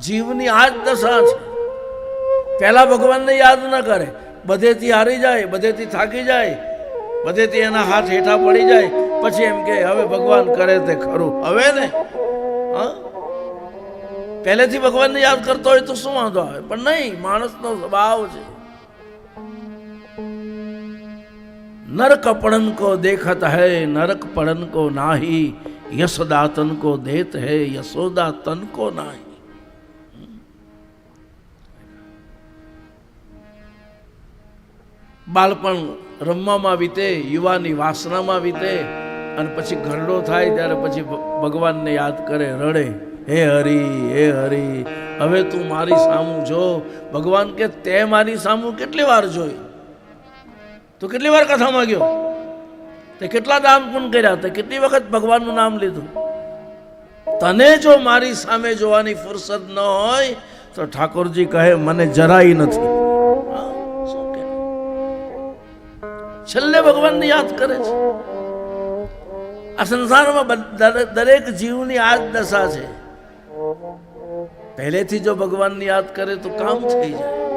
જીવની આ જ દશા છે. પહેલા ભગવાનને યાદ ન કરે, બધેથી હારી જાય, બધેથી થાકી જાય, બધેથી એના હાથ હેઠા પડી જાય, પછી એમ કે હવે ભગવાન કરે તે ખરું. હવે ને હા, પહેલેથી ભગવાનને યાદ કરતો હોય તો શું વાંધો આવે? પણ નહીં, માણસનો સ્વભાવ છે. नरक पड़न को देखत है, नरक पड़न को नाही, यशोदा तन को देत है, यशोदा तन को नाही. બાળપણ રમવામાં વીતે, યુવાની વાસનામાં વીતે, અને પછી ઘરડો થાય ત્યારે પછી ભગવાનને યાદ કરે, રડે, હે હરી, હે હરી, હવે તું મારી સામું જો. ભગવાન કે તે મારી સામું કેટલી વાર જોઈ? તો કેટલી વાર કથામાં ગયો? તે કેટલા દાન પુણ્ય કર્યા? તે કેટલી વખત ભગવાનનું નામ લીધું? તને જો મારી સામે જોવાની ફુરસદ ન હોય તો ઠાકોરજી કહે મને જરાય નથી. છેલ્લે ભગવાનને યાદ કરે છે. આ સંસારમાં દરેક જીવની આ જ દશા છે. પહેલેથી જો ભગવાનને યાદ કરે તો કામ થઈ જાય.